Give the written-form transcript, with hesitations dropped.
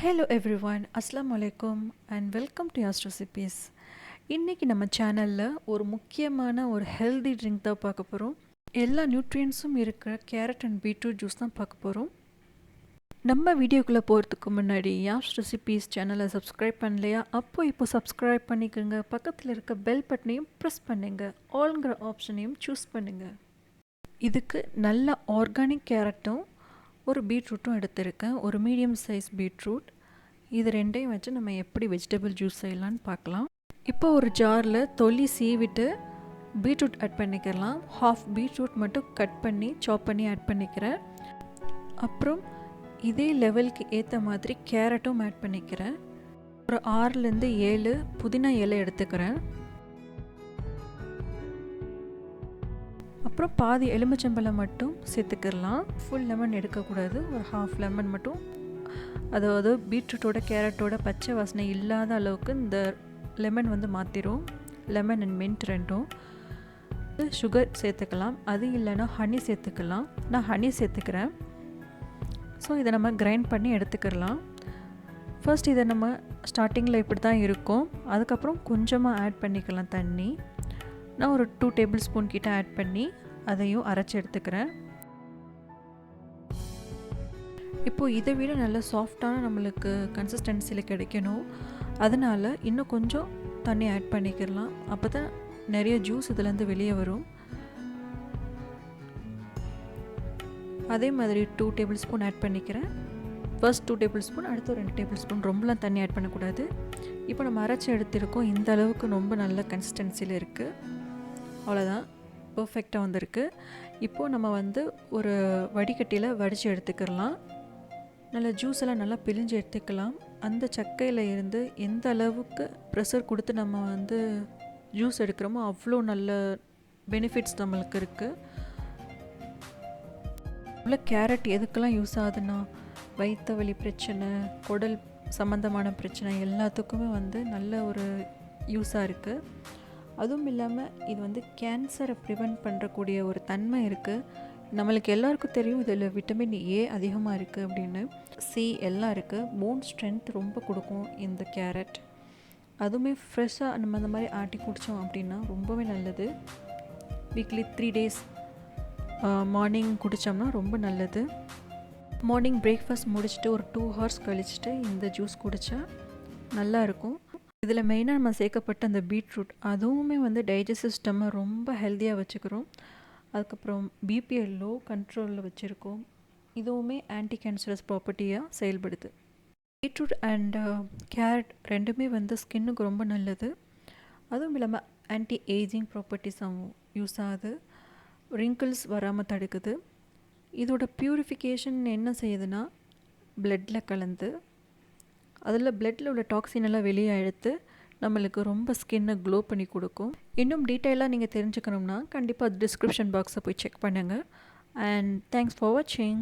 Hello everyone, Assalamu alaikum and welcome to Yas Recipes. இன்னைக்கு நம்ம சேனலில் ஒரு முக்கியமான ஒரு ஹெல்தி ட்ரிங்க் தான் பார்க்க போகிறோம். எல்லா நியூட்ரியன்ஸும் இருக்கிற கேரட் அண்ட் பீட்ரூட் ஜூஸ் தான் பார்க்க போகிறோம். நம்ம வீடியோக்குள்ளே போகிறதுக்கு முன்னாடி யாஸ் ரெசிபீஸ் சேனலை சப்ஸ்கிரைப் பண்ணலையா? இப்போ சப்ஸ்கிரைப் பண்ணிக்கோங்க. பக்கத்தில் இருக்க பெல் பட்டனையும் ப்ரெஸ் பண்ணுங்க. ஆல்ங்கிற ஆப்ஷனையும் சூஸ் பண்ணுங்கள். இதுக்கு நல்ல ஆர்கானிக் கேரட்டும் ஒரு பீட்ரூட்டும் எடுத்திருக்கேன். ஒரு மீடியம் சைஸ் பீட்ரூட். இது ரெண்டையும் வச்சு நம்ம எப்படி வெஜிடபிள் ஜூஸ் செய்யலான்னு பார்க்கலாம். இப்போ ஒரு ஜாரில் தொல்லி சீவிட்டு பீட்ரூட் ஆட் பண்ணிக்கலாம். ஹாஃப் பீட்ரூட் மட்டும் கட் பண்ணி சாப் பண்ணி ஆட் பண்ணிக்கிறேன். அப்புறம் இதே லெவலுக்கு ஏற்ற மாதிரி கேரட்டும் ஆட் பண்ணிக்கிறேன். ஒரு 6லேருந்து 7 புதினா இலை எடுத்துக்கிறேன். அப்புறம் பாதி எலுமிச்சம்பழம் மட்டும் சேர்த்துக்கிடலாம். ஃபுல் லெமன் எடுக்கக்கூடாது. ஒரு ஹாஃப் லெமன் மட்டும், அதாவது பீட்ரூட்டோட கேரட்டோட பச்சை வாசனை இல்லாத அளவுக்கு இந்த லெமன் வந்து மாற்றிடும். லெமன் அண்ட் மின்ட் ரெண்டும். சுகர் சேர்த்துக்கலாம். அது இல்லைன்னா ஹனி சேர்த்துக்கலாம். நான் ஹனி சேர்த்துக்கிறேன். ஸோ இதை நம்ம கிரைண்ட் பண்ணி எடுத்துக்கிடலாம். ஃபர்ஸ்ட் இதை நம்ம ஸ்டார்டிங்கில் இப்படி தான் இருக்கும். அதுக்கப்புறம் கொஞ்சமாக ஆட் பண்ணிக்கலாம் தண்ணி. நான் ஒரு 2 டேபிள் ஸ்பூன் கிட்ட ஆட் பண்ணி அதையும் அரைச்சி எடுத்துக்கிறேன். இப்போது இதை விட நல்ல சாஃப்டான நம்மளுக்கு கன்சிஸ்டன்சியில் கிடைக்கணும். அதனால் இன்னும் கொஞ்சம் தண்ணி ஆட் பண்ணிக்கிடலாம். அப்போ தான் நிறைய ஜூஸ் இதுலேருந்து வெளியே வரும். அதே மாதிரி 2 டேபிள் ஸ்பூன் ஆட் பண்ணிக்கிறேன். ஃபர்ஸ்ட் 2 டேபிள் ஸ்பூன், அடுத்து ஒரு 2 டேபிள் ஸ்பூன். ரொம்பலாம் தண்ணி ஆட் பண்ணக்கூடாது. இப்போ நம்ம அரைச்சி எடுத்திருக்கோம். இந்த அளவுக்கு ரொம்ப நல்ல கன்சிஸ்டன்சியில் இருக்குது. அவ்வளோதான், பர்ஃபெக்டாக வந்திருக்கு. இப்போது நம்ம வந்து ஒரு வடிகட்டியில் வடித்து எடுத்துக்கலாம். நல்லா ஜூஸ் எல்லாம் நல்லா பிழிஞ்சு எடுத்துக்கலாம். அந்த சக்கையில் இருந்து எந்த அளவுக்கு ப்ரெஷர் கொடுத்து நம்ம வந்து ஜூஸ் எடுக்கிறோமோ அவ்வளோ நல்ல பெனிஃபிட்ஸ் நம்மளுக்கு இருக்குது. இவ்வளோ கேரட் எதுக்கெல்லாம் யூஸ் ஆகுதுன்னா, வயிற்று வலி பிரச்சனை, குடல் சம்மந்தமான பிரச்சனை எல்லாத்துக்குமே வந்து நல்ல ஒரு யூஸாக இருக்குது. அதுவும் இல்லாமல் இது வந்து கேன்சரை ப்ரிவெண்ட் பண்ணுறக்கூடிய ஒரு தன்மை இருக்குது. நம்மளுக்கு எல்லாருக்கும் தெரியும் இதில் விட்டமின் ஏ அதிகமாக இருக்குது அப்படின்னு. சி எல்லாம் இருக்குது. போன் ஸ்ட்ரென்த் ரொம்ப கொடுக்கும் இந்த கேரட். அதுவுமே ஃப்ரெஷ்ஷாக நம்ம அந்த மாதிரி ஆட்டி குடித்தோம் அப்படின்னா ரொம்பவே நல்லது. வீக்லி 3 டேஸ் மார்னிங் குடித்தோம்னா ரொம்ப நல்லது. மார்னிங் பிரேக்ஃபாஸ்ட் முடிச்சுட்டு ஒரு 2 ஹவர்ஸ் கழிச்சுட்டு இந்த ஜூஸ் குடித்தா நல்லாயிருக்கும். இதில் மெயினாக நம்ம சேர்க்கப்பட்ட அந்த பீட்ரூட் அதுவுமே வந்து டைஜஸ்டிவ் சிஸ்டம்மை ரொம்ப ஹெல்த்தியாக வச்சுக்கிறோம். அதுக்கப்புறம் பிபியை லோ கண்ட்ரோலில் வச்சுருக்கோம். இதுவுமே ஆன்டி கேன்சரஸ் ப்ராப்பர்ட்டியாக செயல்படுது. பீட்ரூட் அண்ட் கேரட் ரெண்டுமே வந்து ஸ்கின்னுக்கு ரொம்ப நல்லது. அதுவும் இல்லாமல் ஆன்டி ஏஜிங் ப்ராப்பர்ட்டிஸாகவும் யூஸ் ஆகுது. ரிங்கிள்ஸ் வராமல் தடுக்குது. இதோட ப்யூரிஃபிகேஷன் என்ன செய்யுதுன்னா, பிளட்டில் கலந்து அதில் பிளட்டில் உள்ள டாக்ஸின் எல்லாம் வெளியே எடுத்து நம்மளுக்கு ரொம்ப ஸ்கின்னை க்ளோ பண்ணி கொடுக்கும். இன்னும் டீட்டெயிலாக நீங்கள் தெரிஞ்சுக்கணும்னா கண்டிப்பாக டிஸ்கிரிப்ஷன் பாக்ஸை போய் செக் பண்ணுங்கள். அண்ட் தேங்க்ஸ் ஃபார் வாட்சிங்.